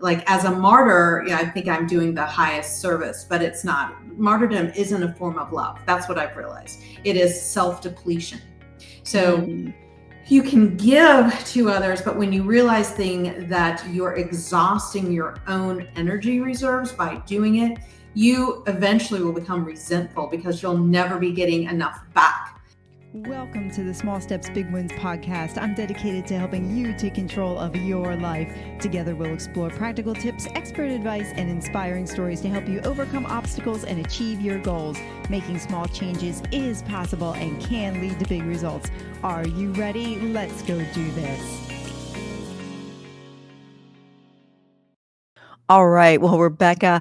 like as a martyr, I think I'm doing the highest service, but it's not. Martyrdom isn't a form of love. That's what I've realized. It is self-depletion. So you can give to others, but when you realize that you're exhausting your own energy reserves by doing it, you eventually will become resentful because you'll never be getting enough back. Welcome to the Small Steps, Big Wins podcast. I'm dedicated to helping you take control of your life. Together, we'll explore practical tips, expert advice, and inspiring stories to help you overcome obstacles and achieve your goals. Making small changes is possible and can lead to big results. Are you ready? Let's go do this. All right. Well, Rebecca,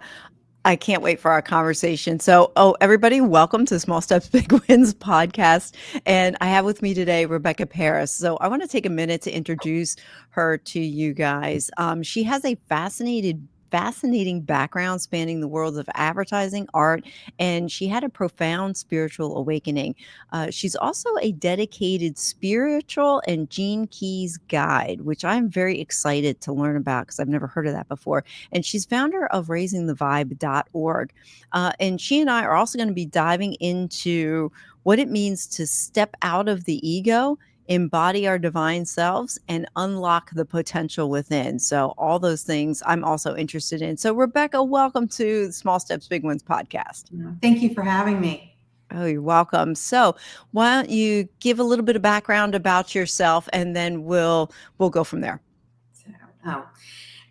I can't wait for our conversation. So, everybody, welcome to Small Steps, Big Wins podcast. And I have with me today, Rebecca Paris. So I want to take a minute to introduce her to you guys. She has a fascinating background spanning the worlds of advertising, art, and she had a profound spiritual awakening. She's also a dedicated spiritual and Gene Keys guide, which I'm very excited to learn about because I've never heard of that before. And she's founder of raisingthevibe.org. And she and I are also going to be diving into what it means to step out of the ego, embody our divine selves, and unlock the potential within. So all those things I'm also interested in. So Rebecca, welcome to the Small Steps, Big Wins podcast. Thank you for having me. Oh, you're welcome. So why don't you give a little bit of background about yourself, and then we'll go from there.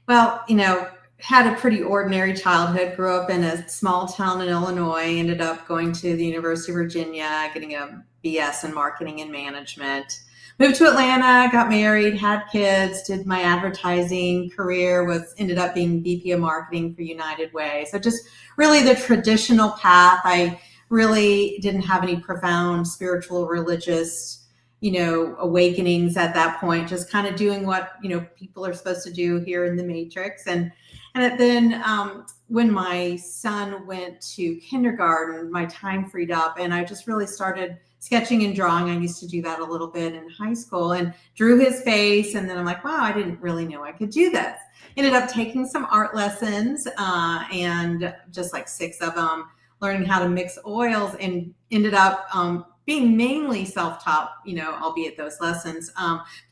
Well, had a pretty ordinary childhood, grew up in a small town in Illinois, ended up going to the University of Virginia, getting a BS in marketing and management, moved to Atlanta, got married, had kids, did my advertising career, ended up being VP of marketing for United Way. So just really the traditional path. I really didn't have any profound spiritual, religious awakenings at that point, just kind of doing what, people are supposed to do here in the Matrix. And then when my son went to kindergarten, my time freed up and I just really started sketching and drawing. I used to do that a little bit in high school and drew his face. And then I'm like, wow, I didn't really know I could do this. Ended up taking some art lessons and just like 6 of them, learning how to mix oils, and ended up being mainly self-taught, albeit those lessons,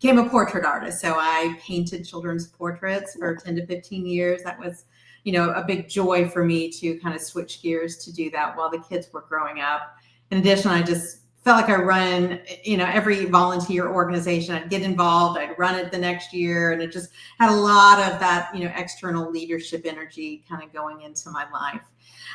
became a portrait artist. So I painted children's portraits for 10 to 15 years. That was, a big joy for me to kind of switch gears to do that while the kids were growing up. In addition, I just felt like I run, every volunteer organization. I'd get involved, I'd run it the next year. And it just had a lot of that, external leadership energy kind of going into my life.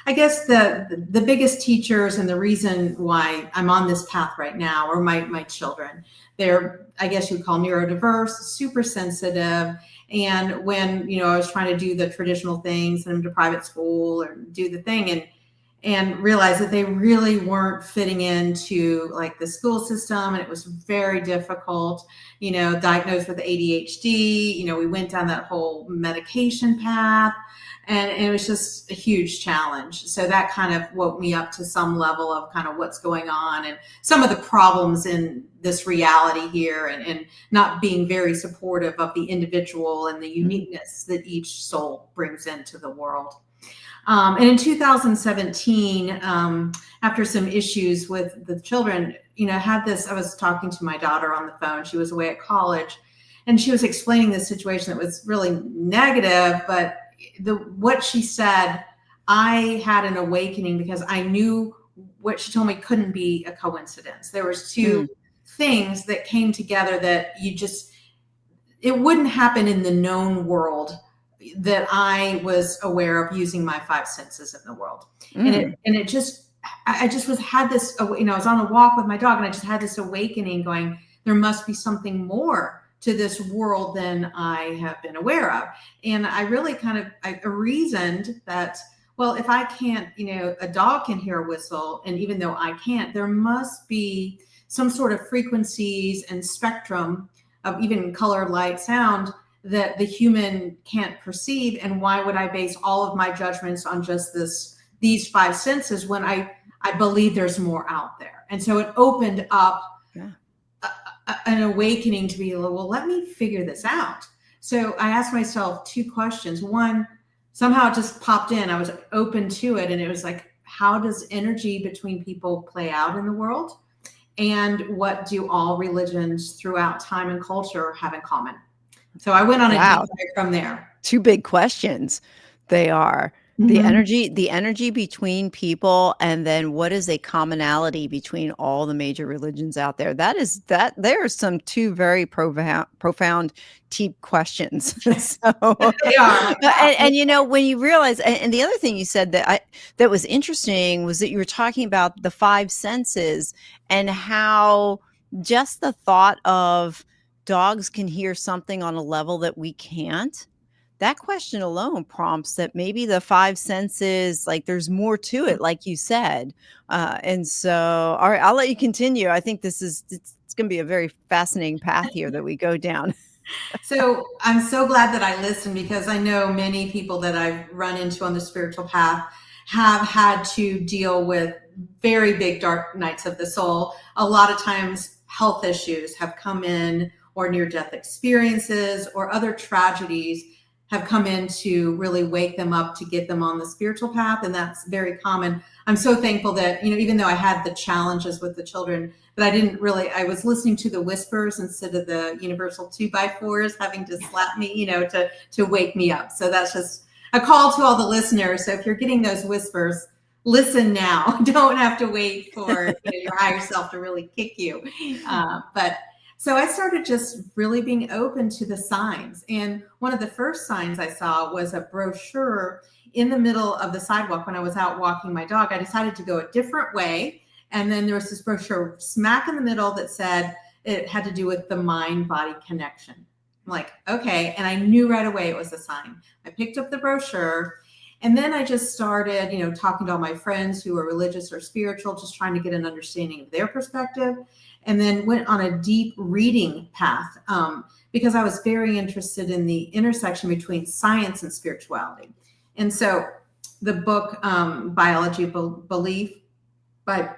I guess the biggest teachers and the reason why I'm on this path right now are my children. They're, I guess you'd call neurodiverse, super sensitive. And when, I was trying to do the traditional things, send them to private school or do the thing and realized that they really weren't fitting into like the school system. And it was very difficult, diagnosed with ADHD. We went down that whole medication path. And it was just a huge challenge. So that kind of woke me up to some level of kind of what's going on and some of the problems in this reality here and not being very supportive of the individual and the uniqueness that each soul brings into the world. And in 2017, after some issues with the children, I was talking to my daughter on the phone. She was away at college and she was explaining this situation that was really negative, but what she said, I had an awakening because I knew what she told me couldn't be a coincidence. There was 2 things that came together that it wouldn't happen in the known world that I was aware of using my 5 senses in the world. I just had this, I was on a walk with my dog and I just had this awakening going, there must be something more to this world than I have been aware of. And I really I reasoned that, well, if I can't, a dog can hear a whistle. And even though I can't, there must be some sort of frequencies and spectrum of even color, light, sound that the human can't perceive. And why would I base all of my judgments on just these 5 senses when I believe there's more out there? And so it opened up an awakening to be, well, let me figure this out. So I asked myself two questions. One, somehow it just popped in. I was open to it. And it was like, how does energy between people play out in the world? And what do all religions throughout time and culture have in common? So I went on a deep Wow. dive from there. Two big questions. They are Mhm. the energy between people, and then what is a commonality between all the major religions out there? That there are some two very profound, deep questions. So, They are. I'm like, wow. and when you realize, and the other thing you said that was interesting was that you were talking about the five senses and how just the thought of dogs can hear something on a level that we can't. That question alone prompts that maybe the five senses, like, there's more to it, like you said. And so, all right, I'll let you continue. I think it's gonna be a very fascinating path here that we go down. So I'm so glad that I listened, because I know many people that I've run into on the spiritual path have had to deal with very big dark nights of the soul. A lot of times health issues have come in, or near death experiences, or other tragedies have come in to really wake them up, to get them on the spiritual path. And that's very common. I'm so thankful that, even though I had the challenges with the children, but I didn't really, I was listening to the whispers instead of the universal 2x4s having to slap me, to wake me up. So that's just a call to all the listeners. So if you're getting those whispers, listen now. Don't have to wait for your higher self to really kick you. But so I started just really being open to the signs. And one of the first signs I saw was a brochure in the middle of the sidewalk when I was out walking my dog. I decided to go a different way. And then there was this brochure smack in the middle that said it had to do with the mind-body connection. I'm like, okay. And I knew right away it was a sign. I picked up the brochure, and then I just started, talking to all my friends who are religious or spiritual, just trying to get an understanding of their perspective. And then went on a deep reading path, because I was very interested in the intersection between science and spirituality. And so the book, Biology of Belief by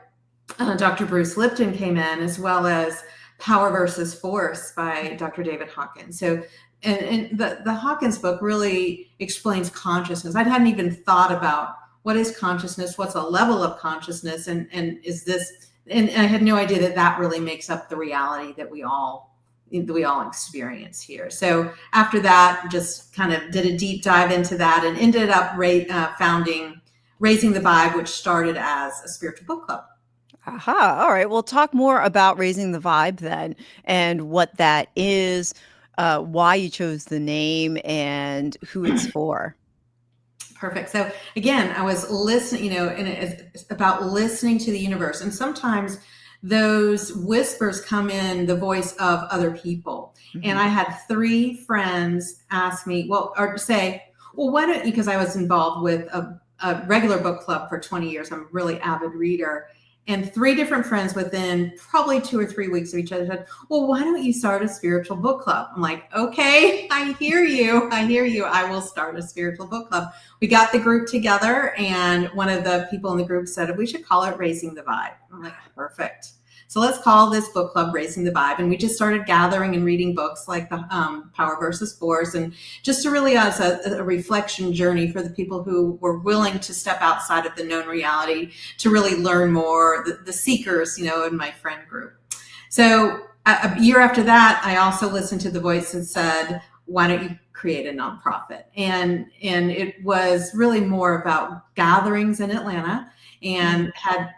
Dr. Bruce Lipton came in, as well as Power versus Force by Dr. David Hawkins. So, and the Hawkins book really explains consciousness. I hadn't even thought about what is consciousness, what's a level of consciousness, and is this, and I had no idea that really makes up the reality that we all experience here. So after that, just kind of did a deep dive into that, and ended up founding Raising the Vibe, which started as a spiritual book club. Aha. All right. We'll talk more about Raising the Vibe then, and what that is, why you chose the name, and who it's for. Perfect. So again, I was listening, and it's about listening to the universe. And sometimes those whispers come in the voice of other people. Mm-hmm. And I had 3 friends ask me, or say, well, why don't you, because I was involved with a regular book club for 20 years. I'm a really avid reader. And 3 different friends within probably 2 or 3 weeks of each other said, well, why don't you start a spiritual book club? I'm like, okay, I hear you. I will start a spiritual book club. We got the group together, and one of the people in the group said, we should call it Raising the Vibe. I'm like, perfect. So let's call this book club Raising the Vibe. And we just started gathering and reading books like the Power versus Force, and just to really as a reflection journey for the people who were willing to step outside of the known reality to really learn more, the seekers, in my friend group. So a year after that, I also listened to the voice that said, why don't you create a nonprofit? And it was really more about gatherings in Atlanta, and had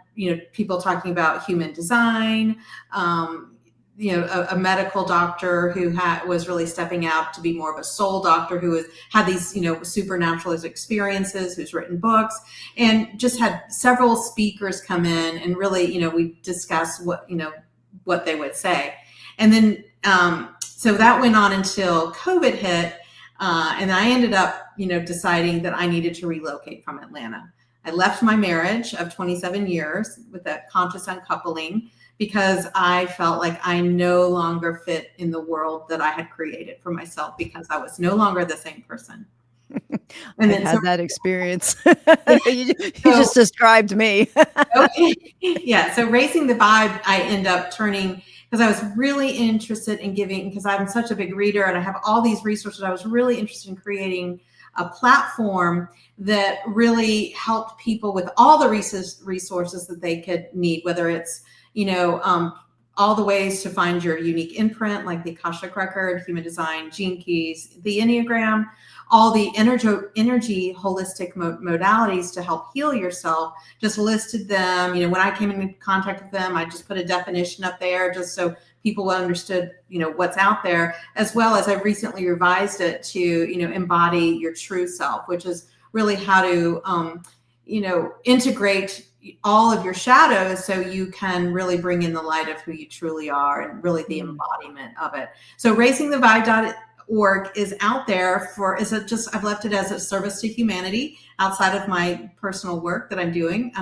people talking about human design, a medical doctor who was really stepping out to be more of a soul doctor, who had these, supernatural experiences, who's written books, and just had several speakers come in, and really, we discussed what they would say. And then, so that went on until COVID hit. And I ended up, deciding that I needed to relocate from Atlanta. I left my marriage of 27 years with that conscious uncoupling, because I felt like I no longer fit in the world that I had created for myself, because I was no longer the same person. And I've had that experience. You just described me. Okay. Yeah. So Raising the Vibe, I end up turning because I was really interested in giving, because I'm such a big reader and I have all these resources. I was really interested in creating a platform that really helped people with all the resources that they could need, whether it's, all the ways to find your unique imprint, like the Akashic Record, Human Design, Gene Keys, the Enneagram, all the energy holistic modalities to help heal yourself. Just listed them. When I came into contact with them, I just put a definition up there just so people understood, what's out there, as well as I've recently revised it to, embody your true self, which is really how to, integrate all of your shadows so you can really bring in the light of who you truly are and really the embodiment of it. So raisingthevibe.org is out there I've left it as a service to humanity outside of my personal work that I'm doing.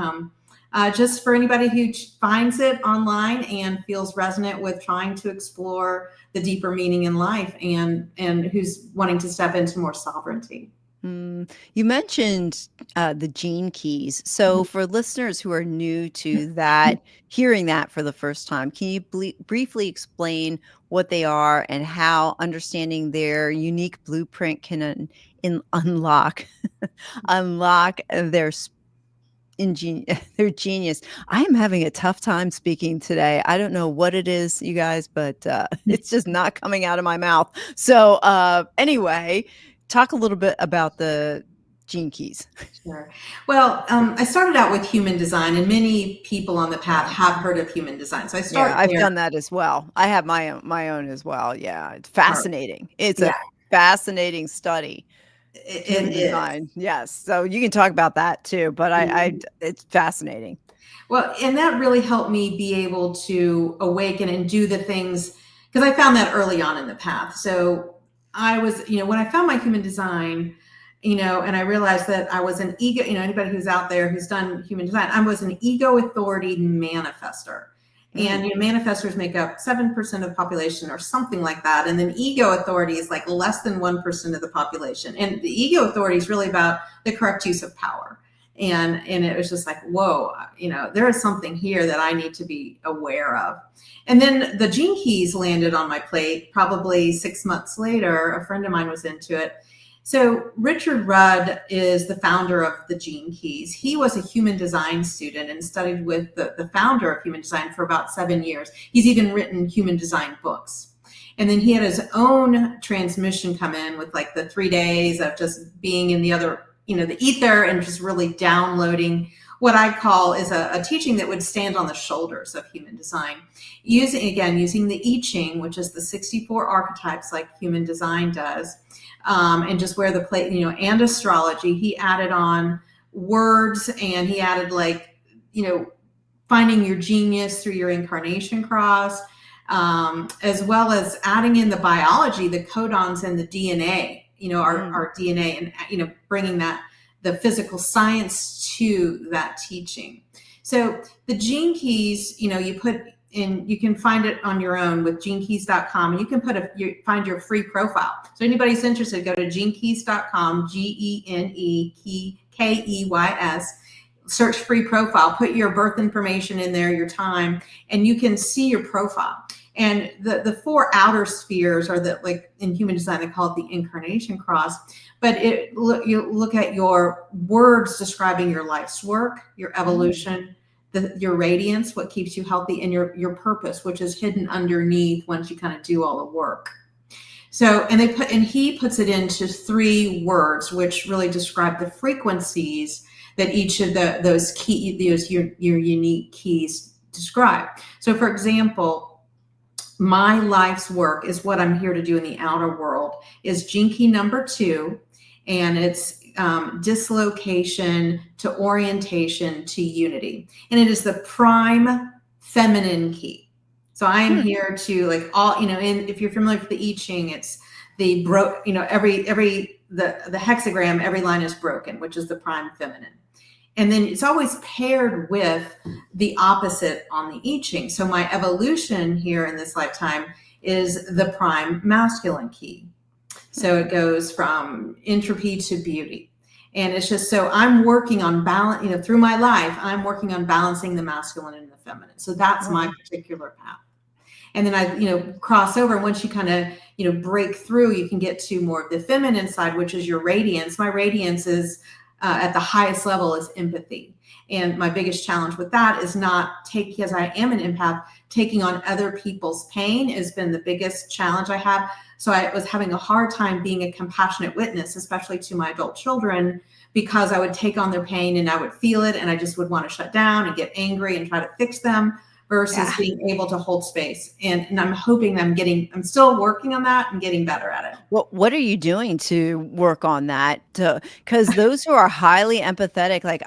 Just for anybody who finds it online and feels resonant with trying to explore the deeper meaning in life and who's wanting to step into more sovereignty. You mentioned the gene keys. So for listeners who are new to that, hearing that for the first time, can you briefly explain what they are and how understanding their unique blueprint can unlock unlock their genius? I am having a tough time speaking today. I don't know what it is, you guys, but it's just not coming out of my mouth. So anyway, talk a little bit about the gene keys. Sure. Well, I started out with human design, and many people on the path Yeah. have heard of human design. So I Yeah, start I've there. done that as well. I have my own as well. Yeah, it's fascinating. It's Yeah, a fascinating study. it Human is. design. Yes. So you can talk about that too, but it's fascinating. Well, and that really helped me be able to awaken and do the things, because I found that early on in the path. So I was, when I found my human design, and I realized that I was an ego, anybody who's out there who's done human design, I was an ego authority manifester. And manifestors make up 7% of the population or something like that. And then ego authority is like less than 1% of the population. And the ego authority is really about the correct use of power. And it was just like, whoa, there is something here that I need to be aware of. And then the gene keys landed on my plate probably 6 months later. A friend of mine was into it. So Richard Rudd is the founder of the Gene Keys. He was a human design student and studied with the founder of human design for about 7 years. He's even written human design books. And then he had his own transmission come in with like the 3 days of just being in the other, the ether, and just really downloading what I call is a teaching that would stand on the shoulders of human design. Using the I Ching, which is the 64 archetypes like human design does. And just where the plate, and astrology. He added on words, and he added finding your genius through your incarnation cross, as well as adding in the biology, the codons and the DNA, our DNA, and, bringing the physical science to that teaching. So the Gene Keys, you put in, you can find it on your own with genekeys.com, and you can find your free profile. So anybody's interested, go to genekeys.com, GENEKEYS, search free profile, put your birth information in there, your time, and you can see your profile. And the 4 outer spheres are like in human design, they call it the incarnation cross. But you look at your words describing your life's work, your evolution, your radiance, what keeps you healthy, and your purpose, which is hidden underneath once you kind of do all the work. So, and he puts it into 3 words, which really describe the frequencies that each of your unique keys describe. So, for example, my life's work is what I'm here to do in the outer world is Gene Key number 2, and it's dislocation to orientation to unity. And it is the prime feminine key. So I am here to and if you're familiar with the I Ching, it's the the hexagram, every line is broken, which is the prime feminine. And then it's always paired with the opposite on the I Ching. So my evolution here in this lifetime is the prime masculine key. So it goes from entropy to beauty. And it's just, so I'm working on balance, through my life, I'm working on balancing the masculine and the feminine. So that's my particular path. And then I cross over. And once you kind of, break through, you can get to more of the feminine side, which is your radiance. My radiance is at the highest level is empathy. And my biggest challenge with that is because I am an empath, taking on other people's pain has been the biggest challenge I have. So I was having a hard time being a compassionate witness, especially to my adult children, because I would take on their pain and I would feel it and I just would want to shut down and get angry and try to fix them versus being able to hold space. And I'm hoping I'm still working on that and getting better at it. What are you doing to work on that? Because those who are highly empathetic, like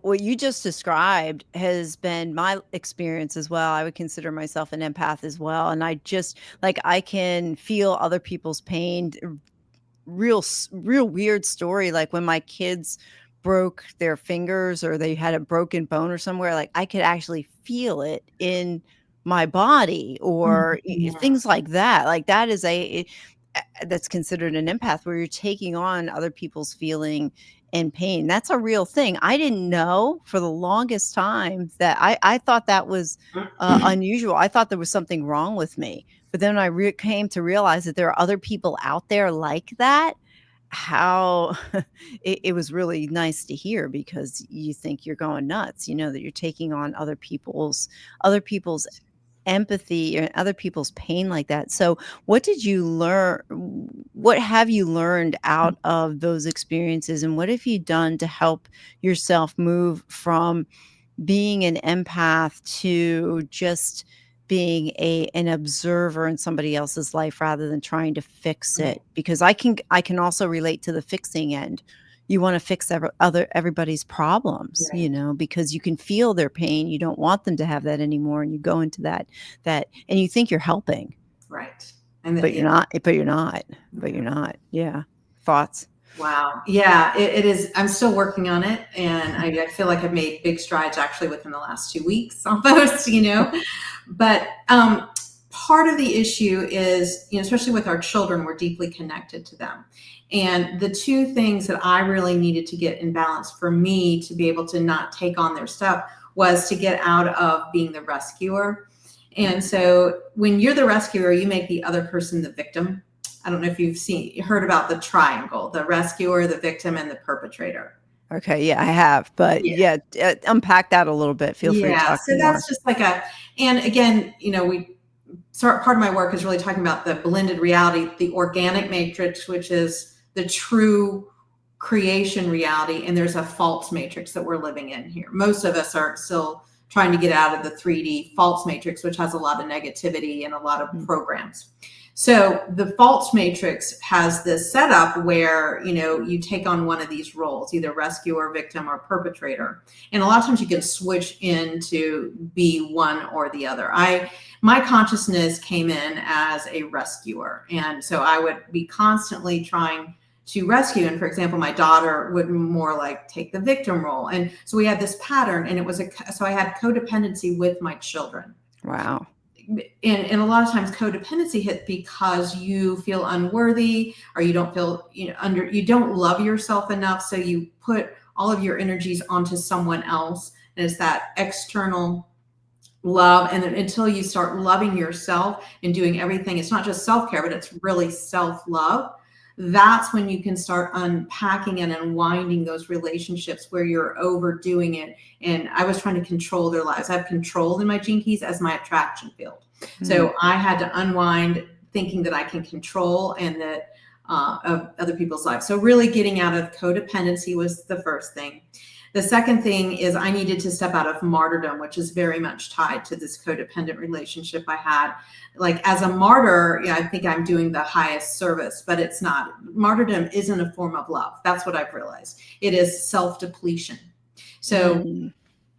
what you just described has been my experience as well. I would consider myself an empath as well. And I just like, I can feel other people's pain. Real weird story, like when my kids broke their fingers or they had a broken bone or somewhere, like I could actually feel it in my body or Mhm. things like that. Like that is that's considered an empath where you're taking on other people's feeling and pain. That's a real thing. I didn't know for the longest time that I thought that was unusual. I thought there was something wrong with me. But then I came to realize that there are other people out there like that. How it was really nice to hear because you think you're going nuts, that you're taking on other people's empathy and other people's pain like that. So, what did you learn? What have you learned out of those experiences, and what have you done to help yourself move from being an empath to just being an observer in somebody else's life rather than trying to fix Right. it? Because I can also relate to the fixing end. You want to fix everybody's problems, Right. because you can feel their pain. You don't want them to have that anymore, and you go into that, and you think you're helping, Right. And but you're not. But you're not. Yeah. Thoughts? wow. Yeah, it is. I'm still working on it. And I feel like I've made big strides actually within the last 2 weeks almost. But part of the issue is, especially with our children, we're deeply connected to them. And the two things that I really needed to get in balance for me to be able to not take on their stuff was to get out of being the rescuer. And so when you're the rescuer, you make the other person the victim. I don't know if heard about the triangle, the rescuer, the victim, and the perpetrator. Okay, yeah, I have, but Yeah. yeah, unpack that a little bit. Feel free to Yeah. talk So more. that's just and again, part of my work is really talking about the blended reality, the organic matrix, which is the true creation reality. And there's a false matrix that we're living in here. Most of us are still trying to get out of the 3D false matrix, which has a lot of negativity and a lot of Mm, programs. So the false matrix has this setup where, you take on one of these roles, either rescuer, victim, or perpetrator. And a lot of times you can switch into be one or the other. My consciousness came in as a rescuer. And so I would be constantly trying to rescue. And for example, my daughter would more like take the victim role. And so we had this pattern, and so I had codependency with my children. wow. And a lot of times codependency hit because you feel unworthy, or you don't feel, you don't love yourself enough. So you put all of your energies onto someone else. And it's that external love. And then until you start loving yourself and doing everything, it's not just self-care, but it's really self-love. That's when you can start unpacking and unwinding those relationships where you're overdoing it. And I was trying to control their lives. I have control in my gene keys as my attraction field. Mm, So I had to unwind thinking that I can control and that of other people's lives. So really getting out of codependency was the first thing. The second thing is I needed to step out of martyrdom, which is very much tied to this codependent relationship I had. Like as a martyr, I think I'm doing the highest service, but it's not. Martyrdom isn't a form of love. That's what I've realized. It is self-depletion. So mm,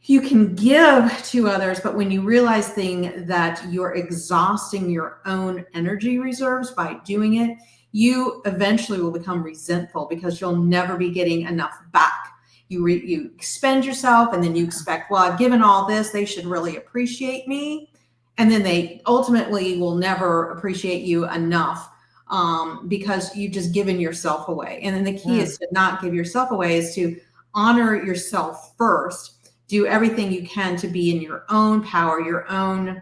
you can give to others, but when you realize that you're exhausting your own energy reserves by doing it, you eventually will become resentful because you'll never be getting enough back. You expend yourself, and then you expect, well, I've given all this, they should really appreciate me. And then they ultimately will never appreciate you enough because you've just given yourself away. And then the key yeah. is to not give yourself away, is to honor yourself first, do everything you can to be in your own power, your own,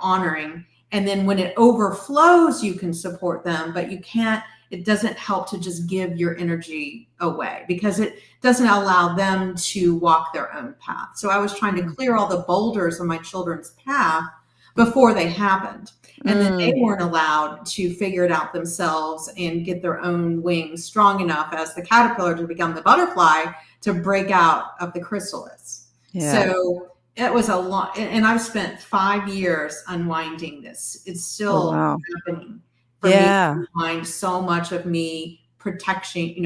honoring. And then when it overflows, you can support them, but it doesn't help to just give your energy away, because it doesn't allow them to walk their own path. So I was trying to clear all the boulders on my children's path before they happened. And then they weren't allowed to figure it out themselves and get their own wings strong enough as the caterpillar to become the butterfly to break out of the chrysalis. Yeah. So it was a lot. And I've spent 5 years unwinding this. It's Oh, still wow. happening for me Yeah. to unwind so much of me protecting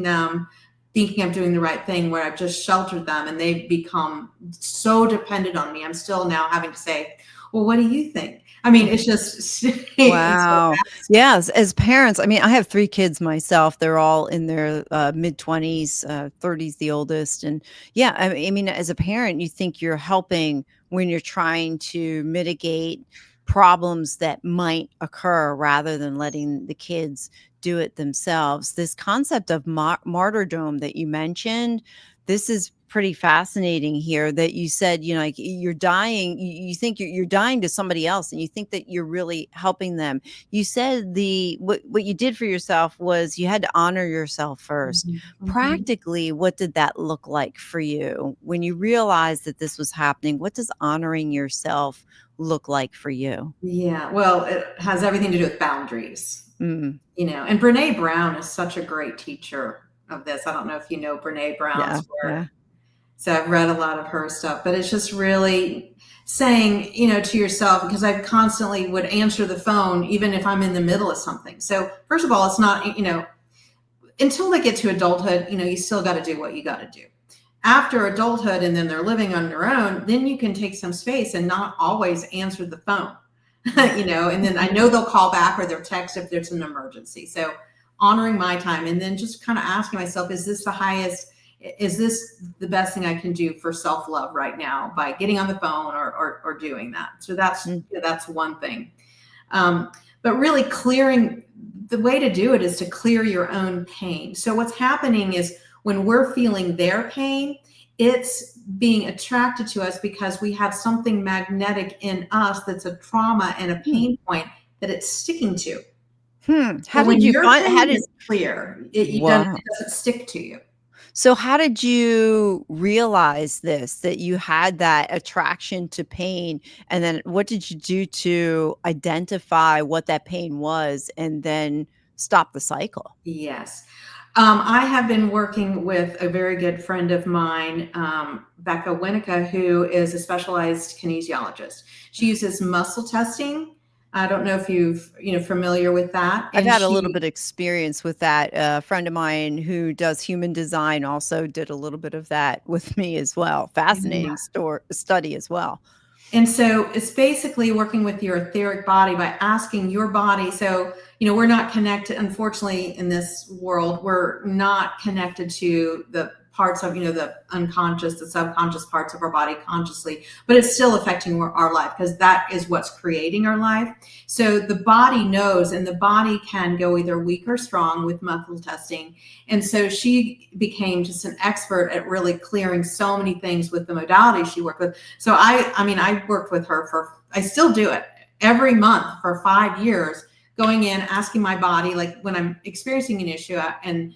them, thinking I'm doing the right thing, where I've just sheltered them and they've become so dependent on me. I'm still now having to say, well, what do you think? I mean, it's just, and so Wow. Yes, as parents, I mean, I have 3 kids myself. They're all in their, mid-20s, 30s the oldest, and yeah, I mean, as a parent, you think you're helping when you're trying to mitigate problems that might occur rather than letting the kids do it themselves. This concept of martyrdom that you mentioned, this is pretty fascinating here that you said, like, you're dying, you think you're dying to somebody else, and you think that you're really helping them. You said what you did for yourself was you had to honor yourself first. Mhm, mhm. Practically, what did that look like for you when you realized that this was happening? What does honoring yourself look like for you? Yeah, well, it has everything to do with boundaries, Mm, and Brene Brown is such a great teacher of this. I don't know if you know Brene yeah, Brown's work. yeah. So I've read a lot of her stuff, but it's just really saying, to yourself, because I constantly would answer the phone, even if I'm in the middle of something. So first of all, it's not, until they get to adulthood, you still got to do what you got to do. After adulthood, and then they're living on their own, then you can take some space and not always answer the phone, and then I know they'll call back or they'll text if there's an emergency. So honoring my time, and then just kind of asking myself, is this the best thing I can do for self-love right now by getting on the phone or doing that? So Mm, that's one thing. But really clearing, the way to do it is to clear your own pain. So what's happening is when we're feeling their pain, it's being attracted to us because we have something magnetic in us that's a trauma and a hmm, pain point that it's sticking to. How So did when you your find how pain did is clear, Wow. it doesn't stick to you. So how did you realize this, that you had that attraction to pain? And then what did you do to identify what that pain was and then stop the cycle? Yes. I have been working with a very good friend of mine, Becca Winnica, who is a specialized kinesiologist. She uses muscle testing. I don't know if familiar with that. I've And had a little she, bit of experience with that. A friend of mine who does human design also did a little bit of that with me as well. Fascinating study as well. And so it's basically working with your etheric body by asking your body. So, we're not connected, unfortunately, in this world, we're not connected to the parts of, the unconscious, the subconscious parts of our body consciously, but it's still affecting our life because that is what's creating our life. So the body knows, and the body can go either weak or strong with muscle testing. And so she became just an expert at really clearing so many things with the modality she worked with. So I worked with her I still do it every month for 5 years, going in, asking my body, like when I'm experiencing an issue, and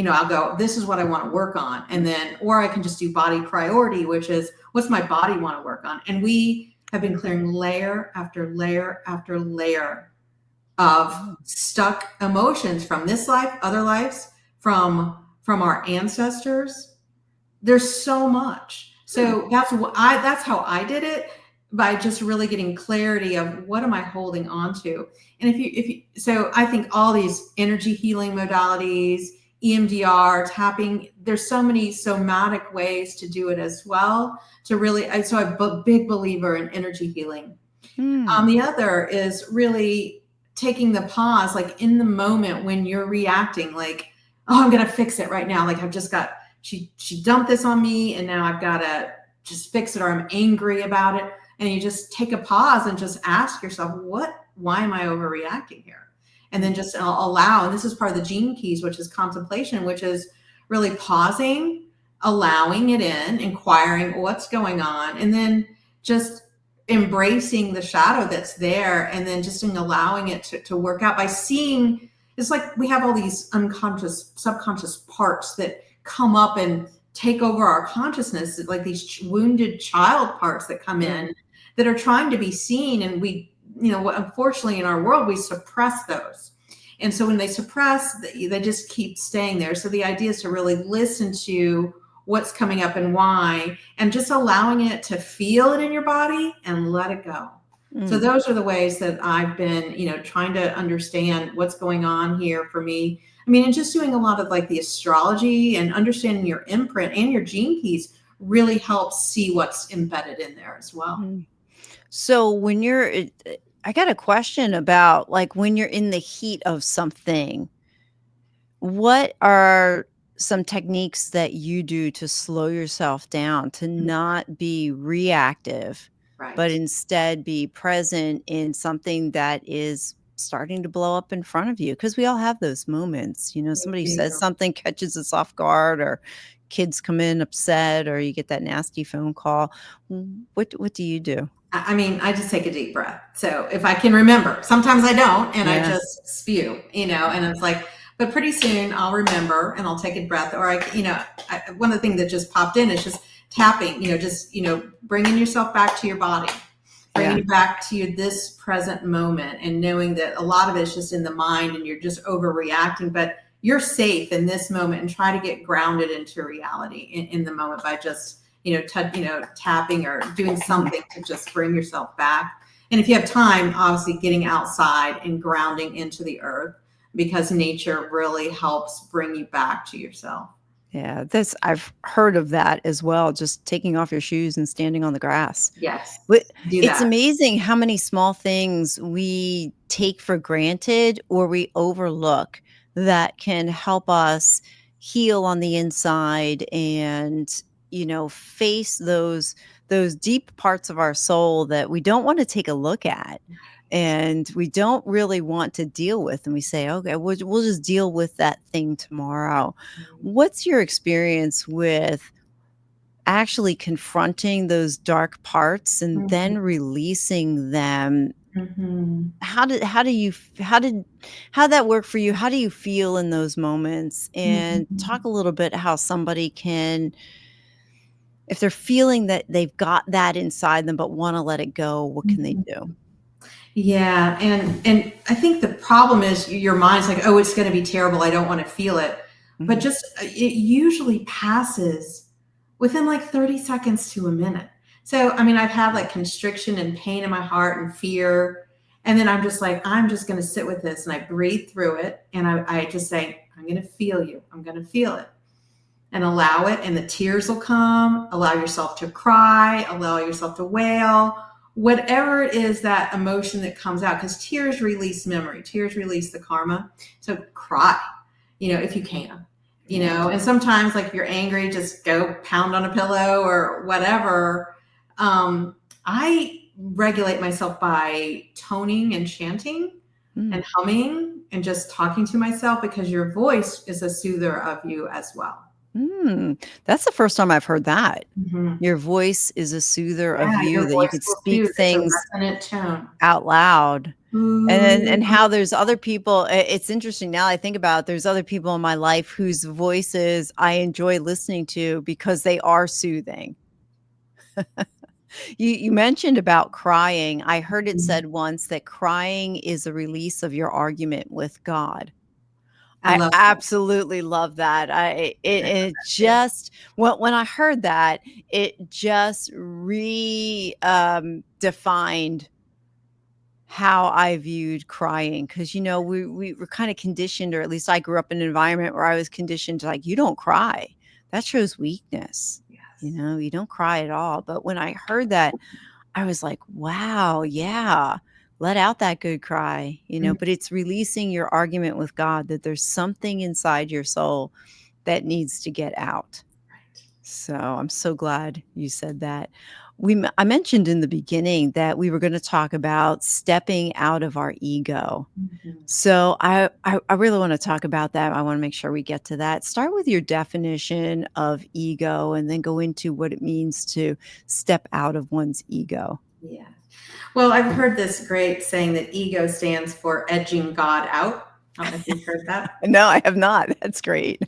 I'll go, this is what I want to work on. And then, or I can just do body priority, which is what's my body want to work on. And we have been clearing layer after layer after layer of Oh. stuck emotions from this life, other lives, from our ancestors. There's so much. Hmm. So that's how I did it, by just really getting clarity of what am I holding on to. And so I think all these energy healing modalities, EMDR, tapping, there's so many somatic ways to do it as well, to really, so I'm a big believer in energy healing. Hmm. The other is really taking the pause, like in the moment when you're reacting, like, oh, I'm gonna fix it right now. Like I've just got, she dumped this on me, and now I've got to just fix it, or I'm angry about it. And you just take a pause and just ask yourself, why am I overreacting here? And then just allow. And this is part of the gene keys, which is contemplation, which is really pausing, allowing it in, inquiring what's going on, and then just embracing the shadow that's there, and then just in allowing it to work out by seeing. It's like we have all these unconscious, subconscious parts that come up and take over our consciousness, like these wounded child parts that come in that are trying to be seen. And we, unfortunately in our world, we suppress those. And so when they suppress, they just keep staying there. So the idea is to really listen to what's coming up and why, and just allowing it to feel it in your body and let it go. So those are the ways that I've been, trying to understand what's going on here for me. I mean, and just doing a lot of like the astrology and understanding your imprint and your gene keys really helps see what's embedded in there as well. So when I got a question about like when you're in the heat of something, what are some techniques that you do to slow yourself down, to not be reactive, but Right. instead be present in something that is starting to blow up in front of you? Because we all have those moments. We Somebody do. says something, catches us off guard, or kids come in upset, or you get that nasty phone call. What do you do? I mean, I just take a deep breath. So if I can remember, sometimes I don't, and I Yeah. just spew, and it's like, but pretty soon I'll remember and I'll take a breath. Or one of the things that just popped in is just tapping, bringing yourself back to your body, bringing Yeah. it back to this present moment, and knowing that a lot of it's just in the mind and you're just overreacting, but you're safe in this moment, and try to get grounded into reality in the moment by just tapping or doing something to just bring yourself back. And if you have time, obviously getting outside and grounding into the earth, because nature really helps bring you back to yourself. Yeah, I've heard of that as well, just taking off your shoes and standing on the grass. Yes, But do it's that. amazing how many small things we take for granted or we overlook that can help us heal on the inside and, face those deep parts of our soul that we don't want to take a look at and we don't really want to deal with. And we say, okay, we'll just deal with that thing tomorrow. What's your experience with actually confronting those dark parts and then releasing them? Mhm. How'd that work for you? How do you feel in those moments? And talk Mhm. a little bit how somebody can, if they're feeling that they've got that inside them but wanna let it go, what can they Mhm. do? Yeah, and I think the problem is your mind's like, oh, it's going to be terrible. I don't want to feel it, but Mhm. just it usually passes within like 30 seconds to a minute. So I mean, I've had like constriction and pain in my heart and fear, and then I'm just like, I'm just going to sit with this, and I breathe through it, and I just say, I'm going to feel you. I'm going to feel it, and allow it, and the tears will come. Allow yourself to cry, allow yourself to wail, whatever it is, that emotion that comes out, because tears release memory, tears release the karma. So cry, if you can, Yeah. and sometimes like if you're angry, just go pound on a pillow or whatever. I regulate myself by toning and chanting Mm. and humming and just talking to myself, because your voice is a soother of you as well. That's the first time I've heard that. Mhm. Your voice is a soother of Yeah, you, your that you voice could will speak soothe. It's a things resonant tone. out loud. And Ooh. how there's other people, it's interesting now I think about it, there's other people in my life whose voices I enjoy listening to because they are soothing. You mentioned about crying. I heard it said once that crying is a release of your argument with God. I I love that. absolutely love that. It just when I heard that, it just defined how I viewed crying, because we were kinda conditioned, or at least I grew up in an environment where I was conditioned to, like, "You don't cry. That shows weakness." Yes. You don't cry at all, but when I heard that, I was like, "Wow, yeah. Let out that good cry," Mm, but it's releasing your argument with God that there's something inside your soul that needs to get out. right. So, I'm so glad you said that. I mentioned in the beginning that we were gonna talk about stepping out of our ego. Mhm. So, I really wanna talk about that. I wanna make sure we get to that. Start with your definition of ego and then go into what it means to step out of one's ego. Yeah. Well, I've heard this great saying that ego stands for edging God out. I don't know if you've heard that. No, I have not. That's great.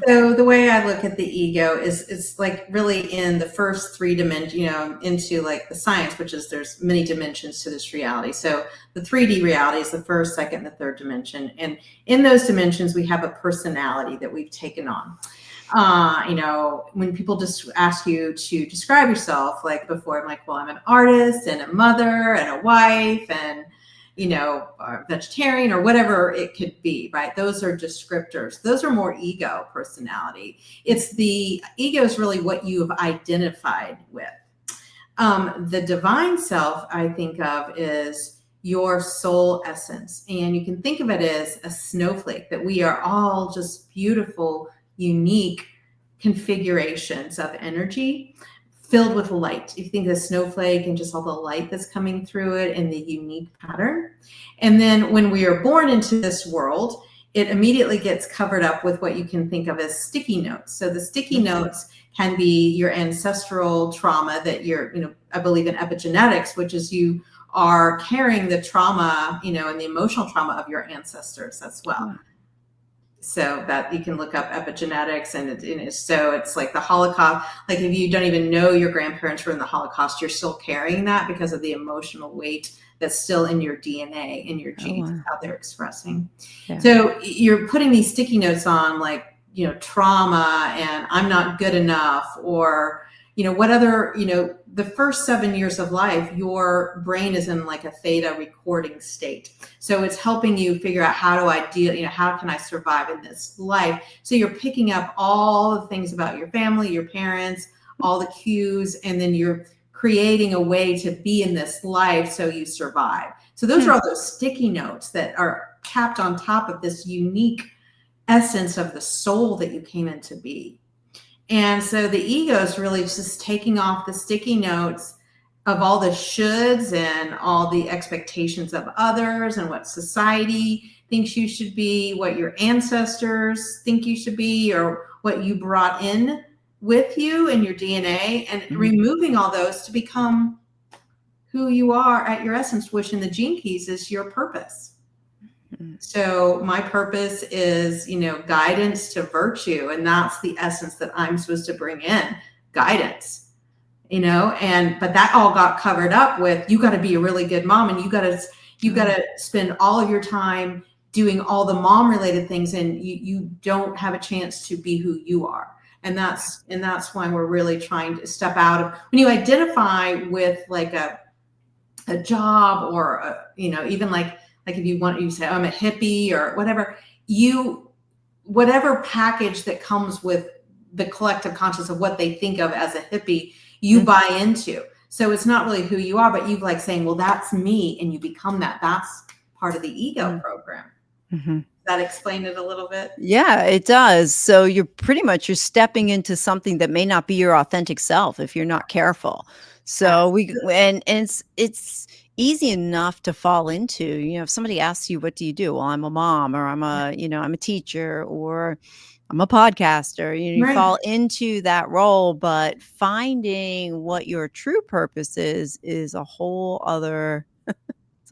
So the way I look at the ego is it's like really in the first three dimensions, into like the science, which is there's many dimensions to this reality. So the 3D reality is the first, second, and the third dimension. And in those dimensions, we have a personality that we've taken on. When people just ask you to describe yourself, like before, I'm like, well, I'm an artist and a mother and a wife and a vegetarian or whatever it could be, right? Those are descriptors. Those are more ego personality. It's the ego is really what you have identified with. The divine self, I think of, is your soul essence. And you can think of it as a snowflake, that we are all just beautiful, unique configurations of energy filled with light. You think of the snowflake and just all the light that's coming through it and the unique pattern. And then when we are born into this world, it immediately gets covered up with what you can think of as sticky notes. So the sticky notes can be your ancestral trauma that I believe in epigenetics, which is you are carrying the trauma, and the emotional trauma of your ancestors as well. So that you can look up epigenetics, and so it's like the Holocaust. Like if you don't even know your grandparents were in the Holocaust, you're still carrying that because of the emotional weight that's still in your DNA, in your genes, how they're expressing. Yeah. So you're putting these sticky notes on, like, trauma and I'm not good enough, or, what other, the first 7 years of life, your brain is in like a theta recording state. So it's helping you figure out how do I deal, how can I survive in this life? So you're picking up all the things about your family, your parents, all the cues, and then you're creating a way to be in this life so you survive. So those are all those sticky notes that are capped on top of this unique essence of the soul that you came in to be. And so the ego is really just taking off the sticky notes of all the shoulds and all the expectations of others and what society thinks you should be, what your ancestors think you should be, or what you brought in with you in your DNA, and removing all those to become who you are at your essence, which in the Gene Keys is your purpose. So my purpose is, guidance to virtue. And that's the essence that I'm supposed to bring in, guidance, but that all got covered up with, you got to be a really good mom, and you got to spend all of your time doing all the mom related things. And you don't have a chance to be who you are. And that's why we're really trying to step out of, when you identify with like a job or, even like if you say, oh, I'm a hippie or whatever, whatever package that comes with the collective conscious of what they think of as a hippie, you buy into. So it's not really who you are, but you like saying, well, that's me. And you become that. That's part of the ego program. Does that explain it a little bit? Yeah, it does. So you're stepping into something that may not be your authentic self if you're not careful. So and it's easy enough to fall into, if somebody asks you, what do you do? Well, I'm a mom, or I'm a teacher, or I'm a podcaster. You fall into that role, but finding what your true purpose is a whole other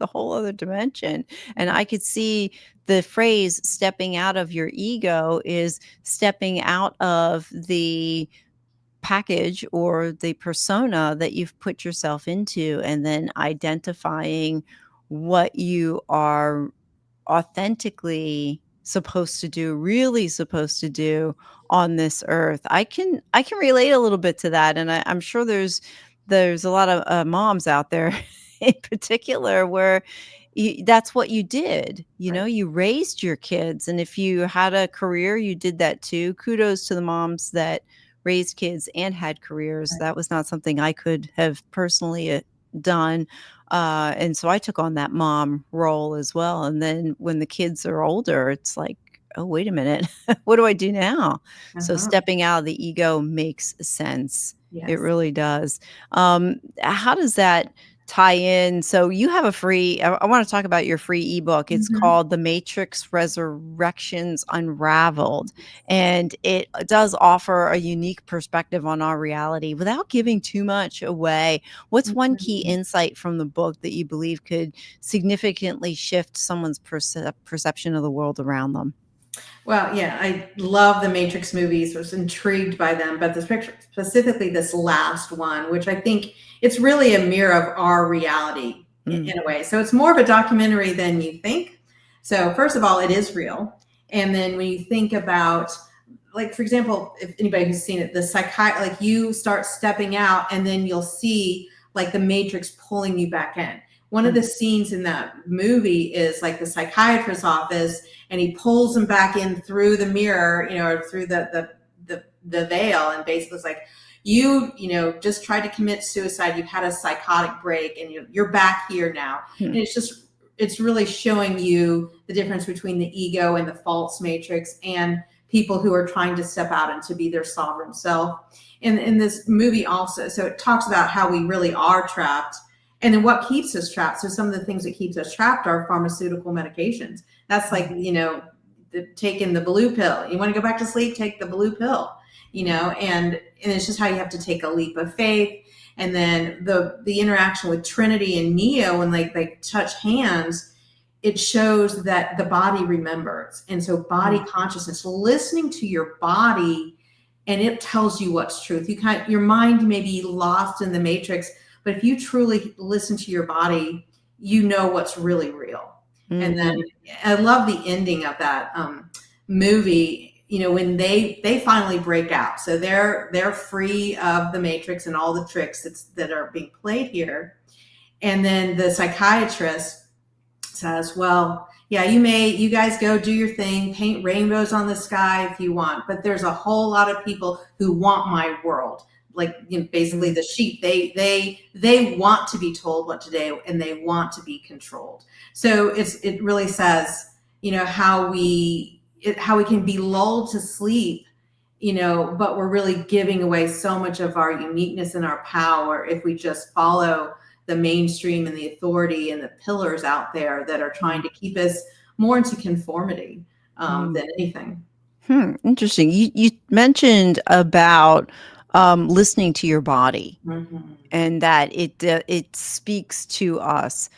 it's a whole other dimension. And I could see the phrase stepping out of your ego is stepping out of the package or the persona that you've put yourself into, and then identifying what you are authentically supposed to do, really supposed to do on this earth. I can relate a little bit to that, and I'm sure there's a lot of moms out there in particular where that's what you did. You raised your kids, and if you had a career, you did that too. Kudos to the moms that raised kids and had careers. That was not something I could have personally done. And so I took on that mom role as well. And then when the kids are older, it's like, oh, wait a minute, what do I do now? So stepping out of the ego makes sense. Yes. It really does. How does that tie in. So you have a free, I want to talk about your free ebook. It's Mhm. called The Matrix Resurrections Unraveled. And it does offer a unique perspective on our reality without giving too much away. What's one key Mhm. insight from the book that you believe could significantly shift someone's perception of the world around them? Well, yeah, I love the Matrix movies. I was intrigued by them, but this picture, specifically this last one, which I think it's really a mirror of our reality Mm. in a way. So it's more of a documentary than you think. So first of all, it is real. And then when you think about, like, for example, if anybody who's seen it, the like you start stepping out and then you'll see like the Matrix pulling you back in. One of Mm. the scenes in that movie is like the psychiatrist's office, and he pulls him back in through the mirror, or through the veil, and basically it's like, just tried to commit suicide. You've had a psychotic break, and you're back here now. Hmm. And it's really showing you the difference between the ego and the false matrix, and people who are trying to step out and to be their sovereign self. And in this movie also, so it talks about how we really are trapped, and then what keeps us trapped. So some of the things that keeps us trapped are pharmaceutical medications. That's like, taking the blue pill. You want to go back to sleep, take the blue pill, and it's just how you have to take a leap of faith. And then the interaction with Trinity and Neo, when they touch hands, it shows that the body remembers. And so body consciousness, listening to your body, and it tells you what's truth. Your mind may be lost in the matrix, but if you truly listen to your body, you know what's really real. And then Mhm. I love the ending of that movie. When they finally break out, so they're free of the matrix and all the tricks that are being played here. And then the psychiatrist says, well, yeah, you guys go do your thing, paint rainbows on the sky if you want, but there's a whole lot of people who want my world. Like, basically Mm. the sheep, they want to be told what to do, and they want to be controlled. So it really says, how we can be lulled to sleep, but we're really giving away so much of our uniqueness and our power if we just follow the mainstream and the authority and the pillars out there that are trying to keep us more into conformity Mm. than anything. Interesting. You mentioned about listening to your body Mhm. and that it speaks to us.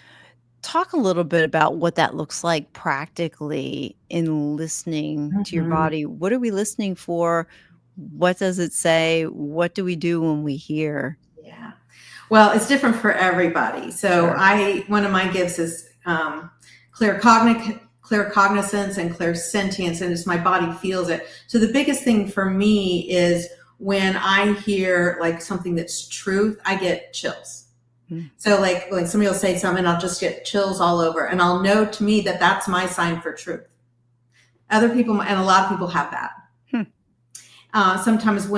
Talk a little bit about what that looks like practically in listening to your Mhm. body. What are we listening for? What does it say? What do we do when we hear? Yeah. Well, it's different for everybody. So Sure. one of my gifts is clear cognizance and clear sentience, and it's my body feels it. So the biggest thing for me is when I hear like something that's truth, I get chills. Mm. So like when somebody will say something, I'll just get chills all over, and I'll know to me that that's my sign for truth. Other people, and a lot of people have that. Hmm. Sometimes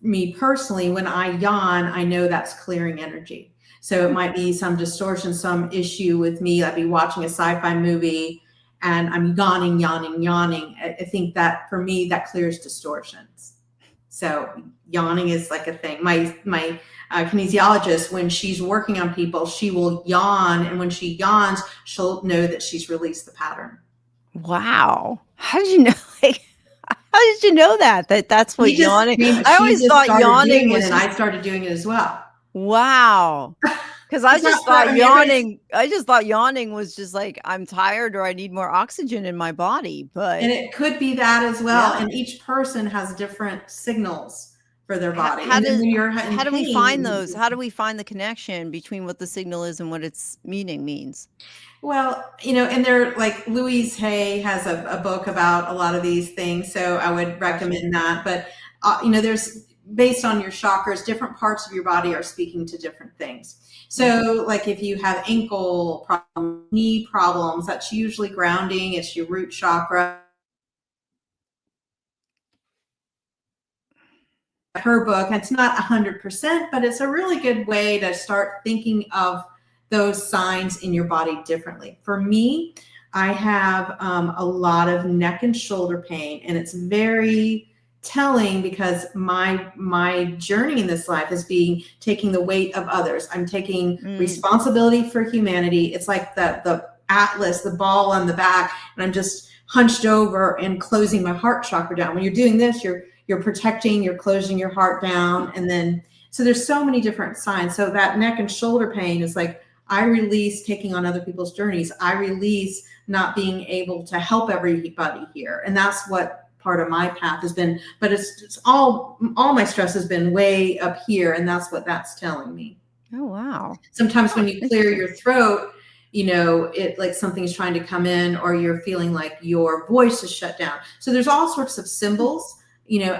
me personally, when I yawn, I know that's clearing energy. So it might be some distortion, some issue with me. I'd be watching a sci-fi movie and I'm yawning, yawning, yawning. I think that for me, that clears distortions. So yawning is like a thing. My kinesiologist, when she's working on people, she will yawn, and when she yawns, she'll know that she's released the pattern. Wow. How did you know? Like, how did you know that's what yawning? I She always just thought started yawning doing it, was and just I started doing it as well. wow. Because I It's not just for, thought I mean, everybody's, yawning was just like, I'm tired or I need more oxygen in my body, and but it could be that as well. yeah. And each person has different signals for their How body. how And then does when you're in how do we find pain, those? How do we find the connection between what the signal is and what its meaning means? well, and they're like Louise Hay has a book about a lot of these things. So I would Gotcha. recommend that. But, there's based on your chakras, different parts of your body are speaking to different things. Mm. So like if you have ankle problems, knee problems, that's usually grounding. It's your root chakra. Her book. It's not 100%, but it's a really good way to start thinking of those signs in your body differently. For me, I have a lot of neck and shoulder pain, and it's very telling because my journey in this life is taking the weight of others. I'm taking responsibility for humanity. It's like the atlas, the ball on the back, and I'm just hunched over and closing my heart chakra down. When you're doing this, you're protecting, you're closing your heart down, and then so there's so many different signs. So that neck and shoulder pain is like, I release taking on other people's journeys. I release not being able to help everybody here. And that's what part of my path has been. But it's all my stress has been way up here. And that's what that's telling me. Oh, wow. Sometimes when you clear your throat, it like something's trying to come in, or you're feeling like your voice is shut down. So there's all sorts of symbols,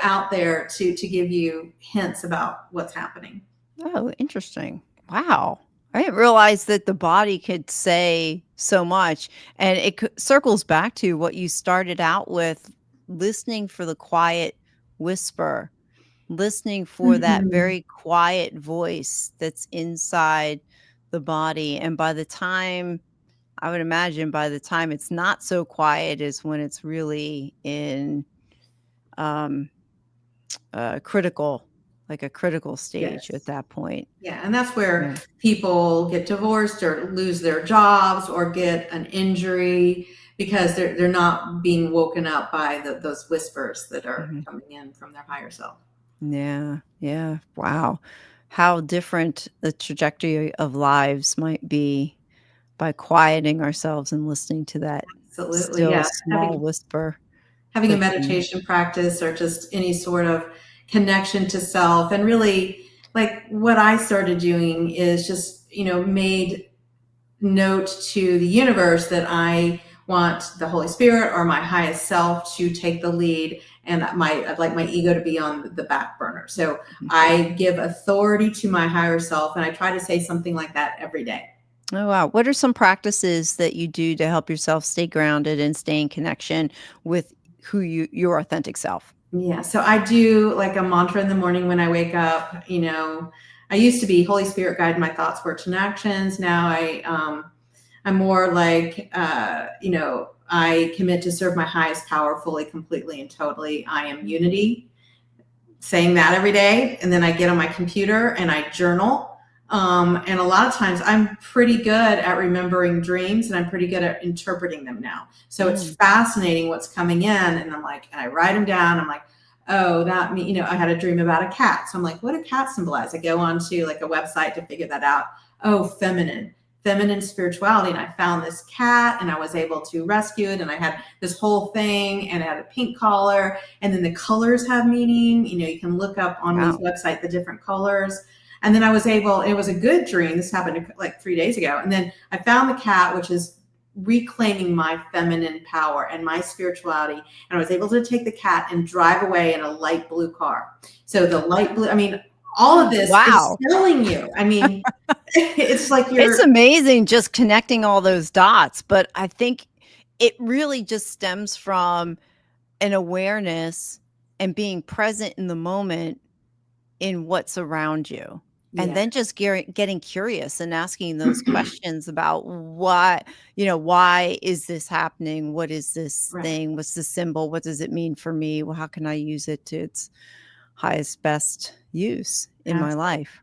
out there to give you hints about what's happening. Oh, interesting. Wow. I didn't realize that the body could say so much. And it circles back to what you started out with, listening for the quiet whisper, listening for that very quiet voice that's inside the body. And by the time, I would imagine by the time it's not so quiet is when it's really in critical, like a critical stage at that point. Yeah. And that's where people get divorced or lose their jobs or get an injury because they're not being woken up by those whispers that are coming in from their higher self. Yeah. Yeah. Wow. How different the trajectory of lives might be by quieting ourselves and listening to that Absolutely. still Yeah. small whisper. Having a meditation practice or just any sort of connection to self. And really, like what I started doing is just, made note to the universe that I want the Holy Spirit or my highest self to take the lead, and I'd like my ego to be on the back burner. So I give authority to my higher self, and I try to say something like that every day. Oh, wow. What are some practices that you do to help yourself stay grounded and stay in connection with your authentic self? Yeah. So I do like a mantra in the morning when I wake up. I used to be Holy Spirit, guide my thoughts, words, and actions. Now I'm more like, I commit to serve my highest power fully, completely, and totally. I am unity. Saying that every day. And then I get on my computer and I journal. And a lot of times I'm pretty good at remembering dreams, and I'm pretty good at interpreting them now. So it's fascinating what's coming in. And I'm like, and I write them down. I'm like, oh, that mean, I had a dream about a cat. So I'm like, what do cats symbolize? I go onto like a website to figure that out. Oh, feminine spirituality. And I found this cat and I was able to rescue it. And I had this whole thing and it had a pink collar, and then the colors have meaning. You can look up on these websites, the different colors. And then I was able, it was a good dream. This happened like 3 days ago. And then I found the cat, which is reclaiming my feminine power and my spirituality. And I was able to take the cat and drive away in a light blue car. So the light blue, all of this is telling you. It's like it's amazing just connecting all those dots. But I think it really just stems from an awareness and being present in the moment in what's around you. And then just getting curious and asking those questions about why is this happening? What is this thing? What's the symbol? What does it mean for me? Well, how can I use it to its highest, best use in my life?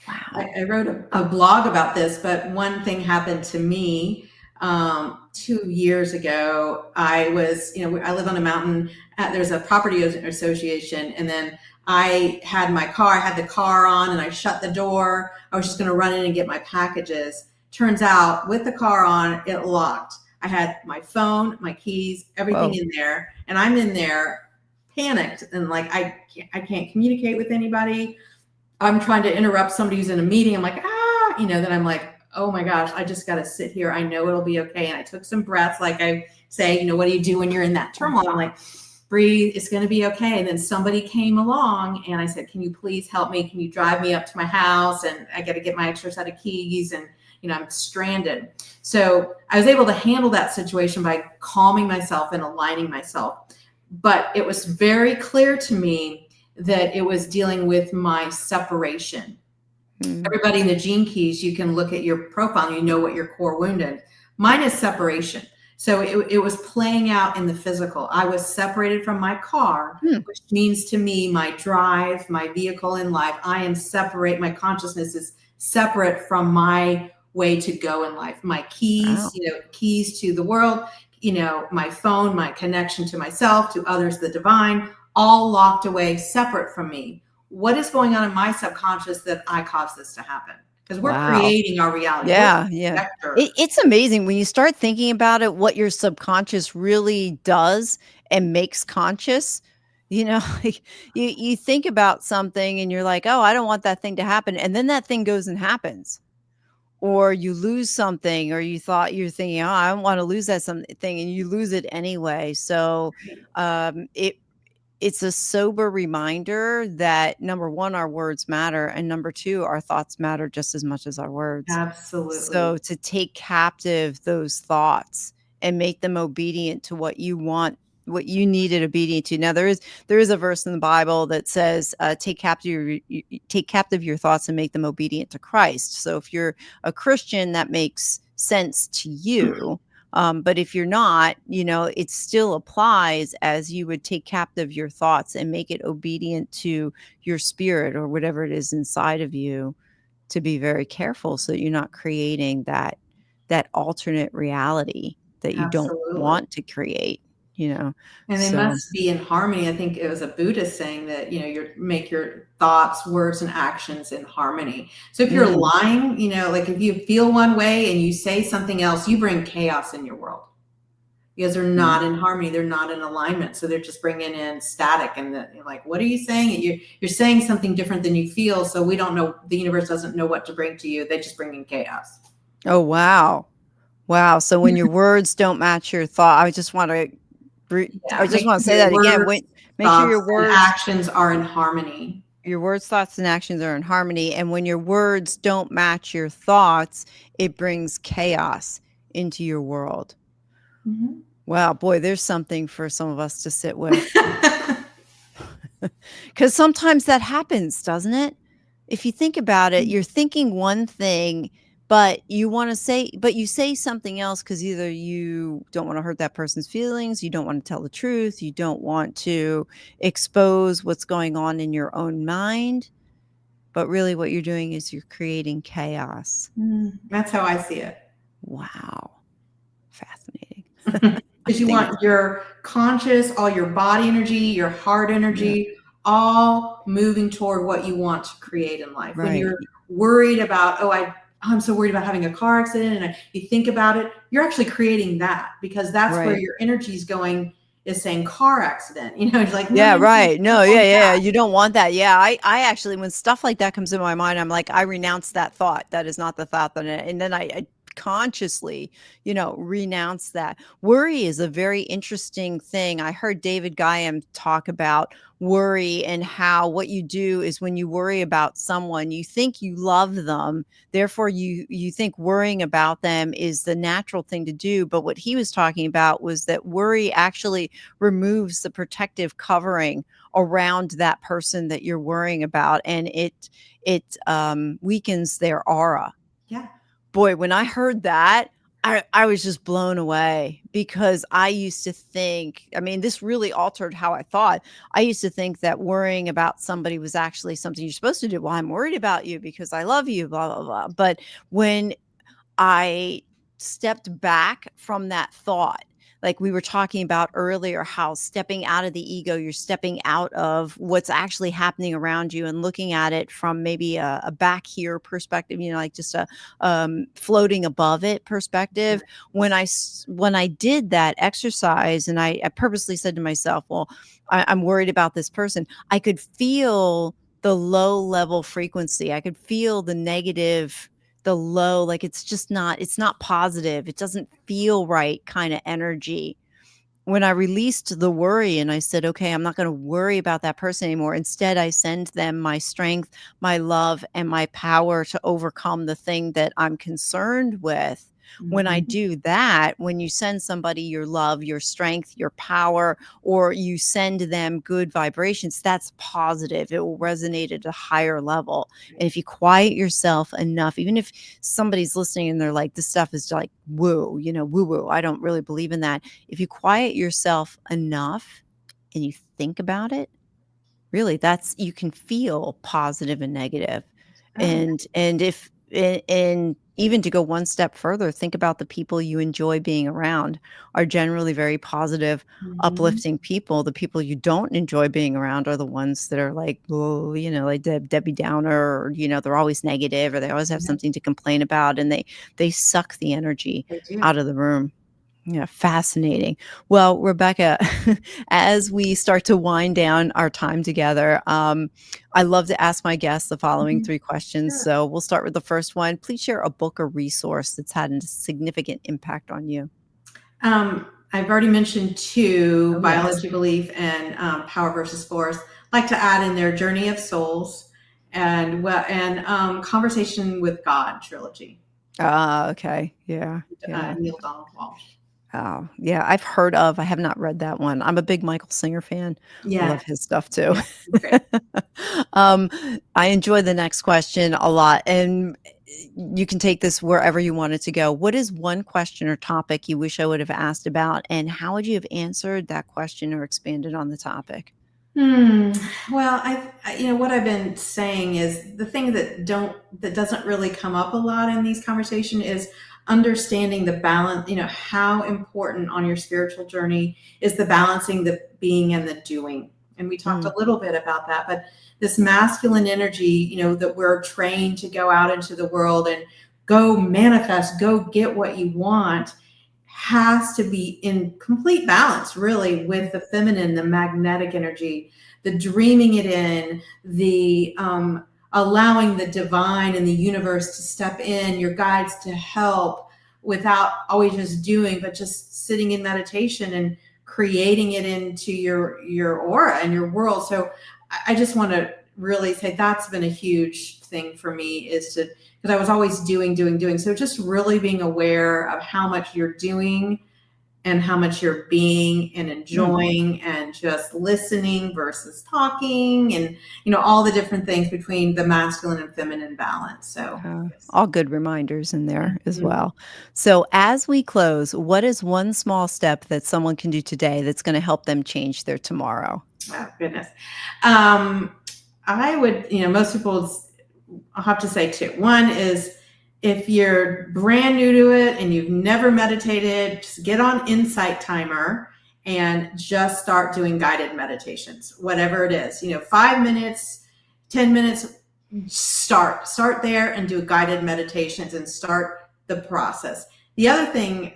Wow. I wrote a blog about this, but one thing happened to me 2 years ago. I was, I live on a mountain. There's a property association, and then I had the car on, and I shut the door. I was just going to run in and get my packages. Turns out with the car on, it locked. I had my phone, my keys, everything in there. And I'm in there panicked. And like, I can't communicate with anybody. I'm trying to interrupt somebody who's in a meeting. I'm like, then I'm like, oh my gosh, I just got to sit here. I know it'll be okay. And I took some breaths. Like I say, what do you do when you're in that turmoil? I'm like, breathe, it's going to be okay. And then somebody came along and I said, can you please help me? Can you drive me up to my house? And I got to get my extra set of keys, and, I'm stranded. So I was able to handle that situation by calming myself and aligning myself. But it was very clear to me that it was dealing with my separation. Everybody in the Gene Keys, you can look at your profile and you know what your core wound is. Mine is separation. So it was playing out in the physical. I was separated from my car, Hmm. which means to me, my drive, my vehicle in life, I am separate. My consciousness is separate from my way to go in life. My keys, Wow. keys to the world, my phone, my connection to myself, to others, the divine, all locked away, separate from me. What is going on in my subconscious that I caused this to happen? Because we're Wow. creating our reality. We're Yeah, yeah. vectors. It's amazing when you start thinking about it, what your subconscious really does and makes conscious. Like you think about something and you're like, "Oh, I don't want that thing to happen." And then that thing goes and happens. Or you lose something or you're thinking, "Oh, I don't wanna lose that something," and you lose it anyway. So, it's a sober reminder that number 1, our words matter, and number 2, our thoughts matter just as much as our words. Absolutely. So to take captive those thoughts and make them obedient to what you want, what you need it obedient to. Now there is a verse in the Bible that says, take captive your thoughts and make them obedient to Christ. So if you're a Christian, that makes sense to you. But if you're not, it still applies as you would take captive your thoughts and make it obedient to your spirit or whatever it is inside of you, to be very careful so that you're not creating that alternate reality that you don't Absolutely. want to create, you know? And they So must be in harmony. I think it was a Buddhist saying that, you make your thoughts, words, and actions in harmony. So if you're mm, lying, like if you feel one way and you say something else, you bring chaos in your world because they're mm. not in harmony. They're not in alignment. So they're just bringing in static. And you're like, what are you saying? And you're saying something different than you feel. So we don't know. The universe doesn't know what to bring to you. They just bring in chaos. Oh, wow. Wow, so when your words don't match your thought, I Yeah. just Make wanna sure say your that again, words, make sure thoughts, and actions are in harmony. your words, thoughts, and actions are in harmony, and when your words don't match your thoughts, it brings chaos into your world. Mhm. Wow, boy, there's something for some of us to sit with. 'Cause sometimes that happens, doesn't it? If you think about it, you're thinking one thing, but you say something else because either you don't wanna hurt that person's feelings, you don't wanna tell the truth, you don't want to expose what's going on in your own mind, but really what you're doing is you're creating chaos. That's how I see it. Wow, fascinating. I Because you think want your conscious, all your body energy, your heart yeah, energy, all moving toward what you want to create in life. When right, you're worried about, I'm so worried about having a car accident, and you think about it, you're actually creating that because that's where right. your energy is going. Is saying car accident. You're like, no, Yeah, no, no, right. I No, don't yeah, want yeah, that. yeah, you don't want that. Yeah, I actually when stuff like that comes in my mind, I'm like, I renounce that thought. That is not the thought that and then I consciously, renounce that. Worry is a very interesting thing. I heard David Guiam talk about worry and how what you do is when you worry about someone, you think you love them, therefore you think worrying about them is the natural thing to do, but what he was talking about was that worry actually removes the protective covering around that person that you're worrying about, and it weakens their aura. Yeah. Boy, when I heard that, I was just blown away because I used to think, I mean, this really altered how I thought. I used to think that worrying about somebody was actually something you're supposed to do. Well, I'm worried about you because I love you, blah, blah, blah. But when I stepped back from that thought. Like we were talking about earlier, how stepping out of the ego, you're stepping out of what's actually happening around you and looking at it from maybe a back here perspective, like just a floating above it perspective. When I did that exercise and I purposely said to myself, well, I'm worried about this person, I could feel the low level frequency. I could feel the low, like it's not positive. It doesn't feel right kind of energy. When I released the worry and I said, okay, I'm not going to worry about that person anymore. Instead, I send them my strength, my love, and my power to overcome the thing that I'm concerned with. When I Mhm. do that, when you send somebody your love, your strength, your power, or you send them good vibrations, that's positive. It will resonate at a higher level. And if you quiet yourself enough, even if somebody's listening and they're like, this stuff is like woo, woo woo, I don't really believe in that. If you quiet yourself enough and you think about it, really, that's you can feel positive and negative. Oh, And if and even to go one step further, think about the people you enjoy being around are generally very positive, mhm. uplifting people. The people you don't enjoy being around are the ones that are like, oh, like Debbie Downer, or they're always negative, or they always have Yeah, something to complain about, and they suck the energy they do. out of the room. Yeah, fascinating. Well, Rebecca, as we start to wind down our time together, I love to ask my guests the following Mhm. three questions. Sure. So we'll start with the first one. Please share a book or resource that's had a significant impact on you. I've already mentioned two, Oh, yes. biology belief and power versus force. I'd like to add in their Journey of Souls and Conversation with God trilogy. Ah, okay. Yeah. Yeah. Neil Donald Walsh. Oh, yeah. I have not read that one. I'm a big Michael Singer fan. I Yeah, love his stuff too. yeah, he's great. um, I enjoy the next question a lot, and you can take this wherever you want it to go. What is one question or topic you wish I would have asked about, and how would you have answered that question or expanded on the topic? Hmm. Well, what I've been saying is the thing that doesn't really come up a lot in these conversations is understanding the balance. How important on your spiritual journey is the balancing the being and the doing. And we talked Mm, a little bit about that, but this masculine energy, that we're trained to go out into the world and go manifest, go get what you want has to be in complete balance, really, with the feminine, the magnetic energy, the dreaming it in, the allowing the divine and the universe to step in, your guides to help without always just doing, but just sitting in meditation and creating it into your aura and your world. So I just want to really say that's been a huge thing for me is to because I was always doing, doing, doing. So just really being aware of how much you're doing and how much you're being and mm. enjoying and just listening versus talking and all the different things between the masculine and feminine balance. So yes. All good reminders in there as Mhm. well. So, as we close, what is one small step that someone can do today that's going to help them change their tomorrow? Oh goodness. Um, I would, most people, I'll have to say two. One is if you're brand new to it and you've never meditated, just get on Insight Timer and just start doing guided meditations, whatever it is. 5 minutes, 10 minutes, start there and do guided meditations and start the process. The other thing,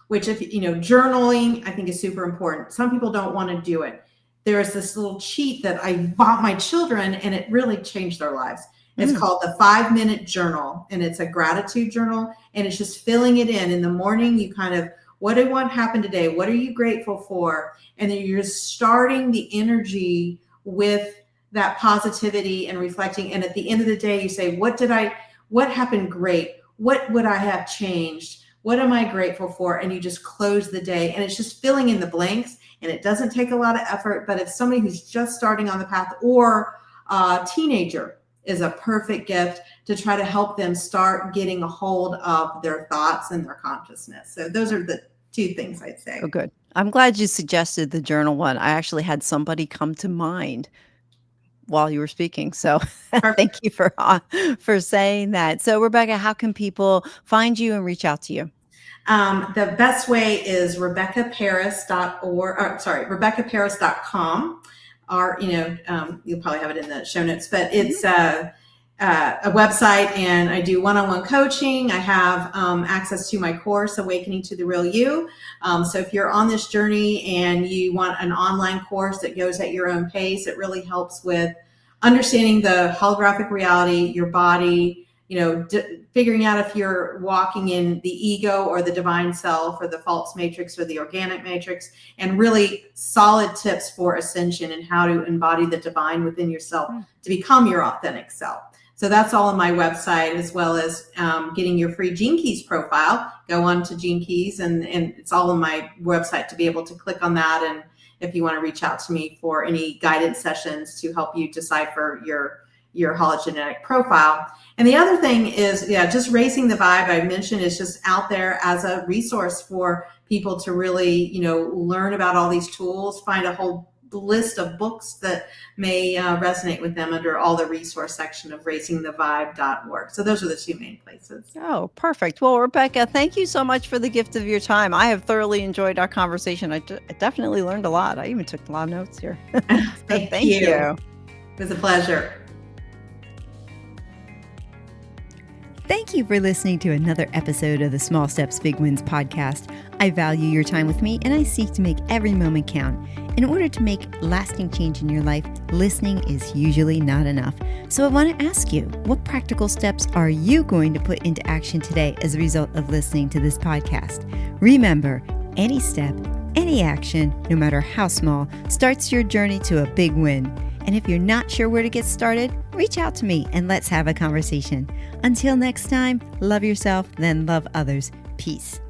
which if journaling, I think is super important. Some people don't want to do it. There's this little cheat that I bought my children and it really changed their lives. It's Mm, called the 5 minute journal, and it's a gratitude journal. And it's just filling it in the morning. You kind of, what did what happened today? What are you grateful for? And then you're just starting the energy with that positivity and reflecting. And at the end of the day, you say, what happened great? What would I have changed? What am I grateful for? And you just close the day. And it's just filling in the blanks. And it doesn't take a lot of effort. But if somebody who's just starting on the path or a teenager, is a perfect gift to try to help them start getting a hold of their thoughts and their consciousness. So those are the two things I'd oh, say. good. I'm glad you suggested the journal one. I actually had somebody come to mind while you were speaking. So thank Perfect. you for saying that. So, Rebecca, how can people find you and reach out to you? The best way is rebeccaparis.org, or sorry, rebeccaparis.com. Or, you'll probably have it in the show notes, but Mhm. it's a website and I do one-on-one coaching. I have access to my course, Awakening to the Real You. So if you're on this journey and you want an online course that goes at your own pace, it really helps with understanding the holographic reality, your body, figuring out if you're walking in the ego or the divine self or the false matrix or the organic matrix, and really solid tips for ascension and how to embody the divine within yourself Mm. to become your authentic self. So that's all on my website, as well as getting your free Gene Keys profile. Go on to Gene Keys, and it's all on my website to be able to click on that. And if you want to reach out to me for any guided sessions to help you decipher your hologenetic profile. And the other thing is, just Raising the Vibe, I mentioned, is just out there as a resource for people to really, learn about all these tools, find a whole list of books that may resonate with them under all the resource section of raisingthevibe.org. So those are the two main places. Oh, perfect. Well, Rebecca, thank you so much for the gift of your time. I have thoroughly enjoyed our conversation. I definitely learned a lot. I even took a lot of notes here. Thank you. It was a pleasure. Thank you for listening to another episode of the Small Steps, Big Wins podcast. I value your time with me, and I seek to make every moment count. In order to make lasting change in your life, listening is usually not enough. So I want to ask you, what practical steps are you going to put into action today as a result of listening to this podcast? Remember, any step, any action, no matter how small, starts your journey to a big win. And if you're not sure where to get started, reach out to me and let's have a conversation. Until next time, love yourself, then love others. Peace.